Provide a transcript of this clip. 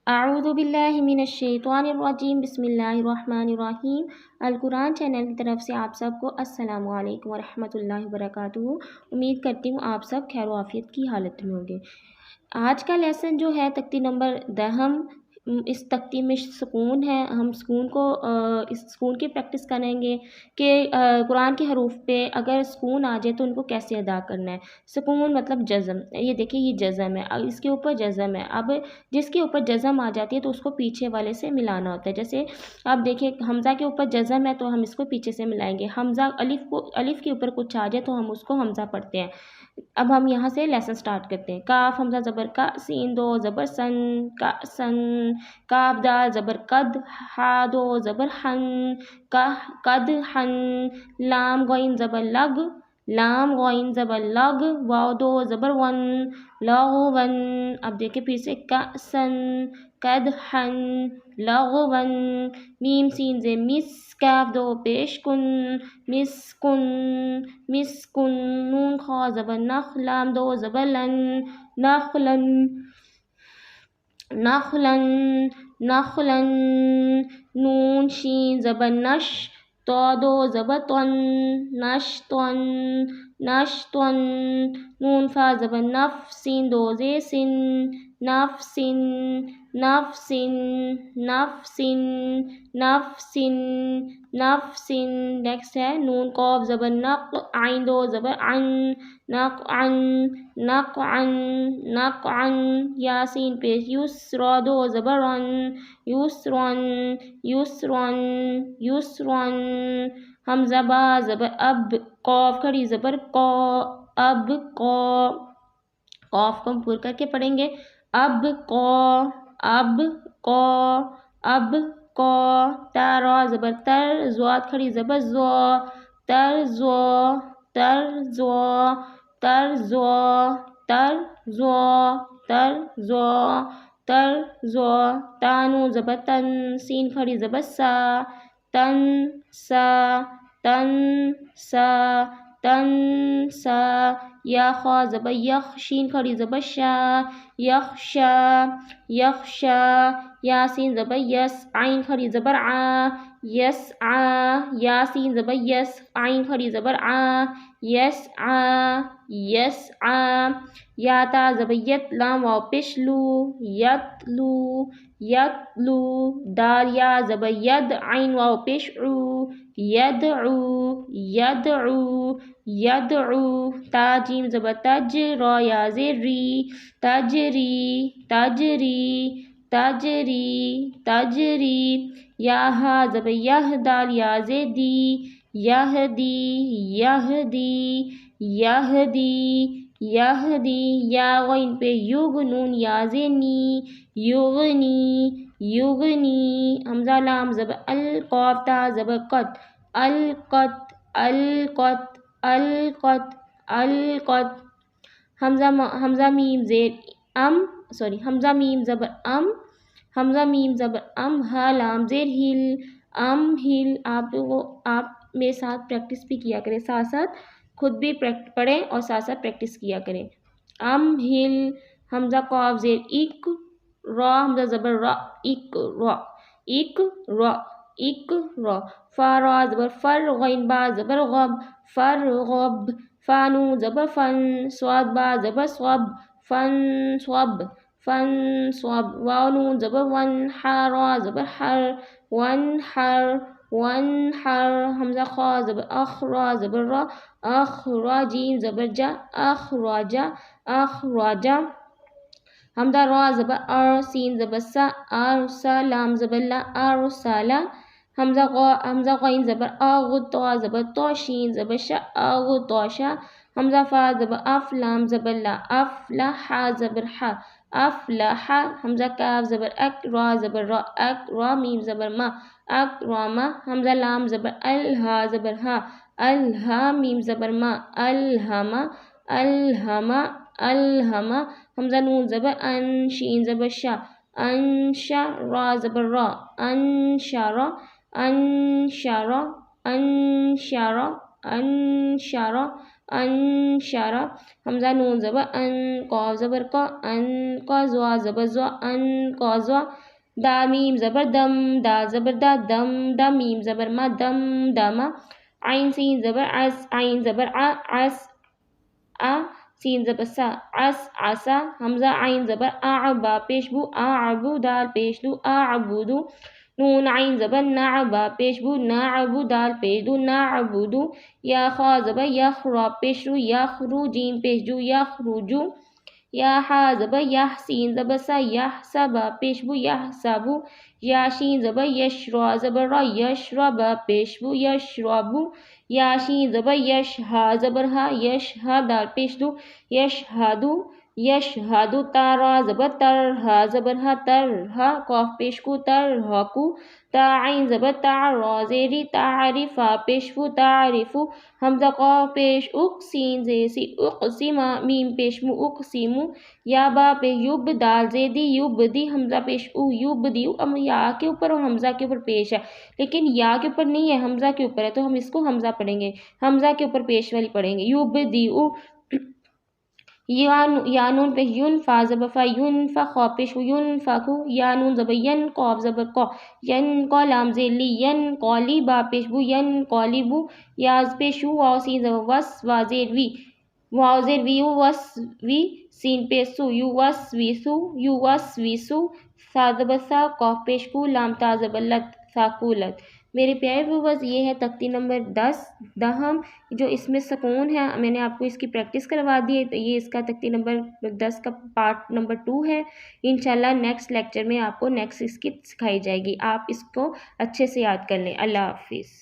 اعوذ باللہ من الشیطان الرجیم، بسم اللہ الرحمن الرحیم۔ القرآن چینل کی طرف سے آپ سب کو السلام علیکم ورحمۃ اللہ وبرکاتہ۔ امید کرتی ہوں آپ سب خیر و عافیت کی حالت میں ہوں گے۔ آج کا لیسن جو ہے تختی نمبر 10، اس تختی میں سکون ہے۔ ہم اس سکون کی پریکٹس کریں گے کہ قرآن کے حروف پہ اگر سکون آ جائے تو ان کو کیسے ادا کرنا ہے۔ سکون مطلب جزم، یہ دیکھیں یہ جزم ہے، اس کے اوپر جزم ہے۔ اب جس کے اوپر جزم آ جاتی ہے تو اس کو پیچھے والے سے ملانا ہوتا ہے۔ جیسے اب دیکھیں حمزہ کے اوپر جزم ہے تو ہم اس کو پیچھے سے ملائیں گے۔ حمزہ الف کے اوپر کچھ آ جائے تو ہم اس کو حمزہ پڑھتے ہیں۔ اب ہم یہاں سے لیسن سٹارٹ کرتے ہیں۔ کاف حمزہ زبر کا، سین دو زبر سن، کا سن، کاف دال زبر قد، ہا دو زبر ہن، قد ہن، لام غین زبر لگ، لام غین زبر لگ، واو دو زبر ون، لغون۔ اب دیکھیں پھر سے کا سن، قد ہن، لغون۔ میم سین زے مس، کاف دو پیش کن، مسکن، مسکن۔ نون خا زبر نخ، لام دو زبر لن، نخلن، نخلن، نخلن۔ نون شین زبر نش، تو دو زبر تن، نشتن، نشتن۔ نون فا زبر نف، سین دو زے سن، نفسن، نفسن، نفسن، نفسن، نفسن۔ نیکسٹ ہے نون قاف زبر نق، عین دو زبر عن، نقعن، نقعن، نقعن۔ یاسین پیش یس، را دو زبر رن، یسرن، یسرن، یسرن۔ حمزہ با زبر اب، قاف کھڑی زبر قا، اب قا۔ قاف کو ہم پور کر کے پڑھیں گے، اب قا، اب قا، اب قا۔ تا را زبر تر، زواد کھڑی زبر زوا، تر زوا، تر زوا، تر زوا، تر زوا، تر زوا، تر زوا۔ تا نون زبر تن، سین کھڑی زبر سا، تن سا، تن سا، تن سا۔ یا خا زبر یخ، شین کھڑی زبر شا، یخشا، یخشا۔ یاسین زبر یس، عین کھڑی زبر آ، یسعا۔ یاسین زبر یس، عین کھڑی زبر آ، یسعا، یسعا۔ یا تا زبر یت، لام واو پیش لو، یتلو، یتلو۔ دال یا زبر ید، عین واو پیش عو، یدعو، یدعو، یدعو۔ تا جیم زبر تج، را یا زیر ری، تجری، تجری، تجری، تجری۔ یا ہا زبر یہ، دال یا زیر دی، یہدی، یہدی، یہدی، یہدی۔ یا غین پہ یگ، نون یا زیر نی، یغنی، یغنی۔ حمزہ لام زبر ال، قاف تا زبر قط، القط، القط، القط، القط۔ حمزہ میم زیر ام، حمزہ میم زبر ام، حمزہ میم زبر ام، ہا لام زیر ہل، ام ہل۔ آپ میرے ساتھ پریکٹس بھی کیا کریں، ساتھ ساتھ خود بھی پڑھیں اور ساتھ ساتھ پریکٹس کیا کریں۔ ام ہل۔ حمزہ قاف زیر اک، را حمزہ زبر را، اک را، اک را، اک را۔ فا را زبر فر، غین با زبر غب، فرغب۔ فا نون زبر فن، صاد با زبر صب، فن صب، فن صب۔ واو نون زبر ون، حا را زبر حر، ون حر، ون حر۔ حمزہ خا زبر اخ، را زبر را، اخ را۔ جیم زبر جا، اخرجا، اخرجا۔ حمزہ را زبر ار، سین زبر سا، ارسا، لام زبر لا، ارسلا۔ حمزہ غین زبر اغ، تو زبر تو، شین زبر شا، اغطشا۔ حمزہ فا زبر اف، لام زبر لا، افلح، حا زبر حا، افلح۔ حمزہ کاف زبر اک، را زبر را، اکرا، میم زبر ما، اکرما۔ حمزہ لام زبر ال، ہا زبر ہا، الہا، میم زبر ما، الہما، الہما، الہما۔ حمزہ نون زبر ان، شین زبر شا، انشا، را زبر را، انشارا، انشارا، انشارا، انشارا۔ انشر حمزہ نون زبر ان قاف زبر کا ان قازوا زبر زوا ان قازوا دا میم زبر دم دا زبر دا دم دا میم زبر ما دم دما عین سین زبر عس عین زبر عس سین زبر سا عس عسا حمزہ عین زبر با پیش بو اعبو دال پیش دو اعبدو نون عین زبر با پیش بو نعبو دال پیش دو نعبدو یا خا زبر یخ را پیش رو یخرو جیم پیش جو یخرجو یا حا زبر یح سین زبر سا یح سبا پیش بو یح سبو یا شین زبر یش را زبر را یش را با پیش بو یش رابو یا شین زبر یش ہا زبر ہا یش ہا دال پیش دو یش ہادو یش ہادو تارا زبر تر ہا زبر ہا تر ہا قاف پیش کو تر ہا کو تا عین زبر تا را زیری تعریفا پیش بو تعریفو حمزہ قاف پیش اق سین زی سی اقسیما میم پیش مو اقسیمو یا با پہ یوب دال زیدی یوب دی حمزہ پیش او یوب دی ام یا کے اوپر اور حمزہ کے اوپر پیش ہے لیکن یا کے اوپر نہیں ہے حمزہ کے اوپر ہے تو ہم اس کو حمزہ پڑھیں گے حمزہ کے اوپر پیش والی پڑھیں گے یوب دی او یا نون پیش یون فا زبر فا یون فا خوا پیش یون فا کو یا نون زبر ین قاف زبر کو ین کو لام زیلی ین قالی با پیش بو ین قالی بو یاز پیش واو سین زبر وس وازیر وی واو زیر وی وس وی سین پیش سو یو وس وی سو یو وس وی سو سا زبر سا قاف پیش کو لام تا زبر لت ساکولت میرے پیارے ویورز یہ ہے تختی نمبر 10 دہم جو اس میں سکون ہے میں نے آپ کو اس کی پریکٹس کروا دی ہے یہ اس کا تختی نمبر 10 کا پارٹ نمبر 2 ہے انشاءاللہ نیکسٹ لیکچر میں آپ کو نیکسٹ اس کی سکھائی جائے گی آپ اس کو اچھے سے یاد کر لیں اللہ حافظ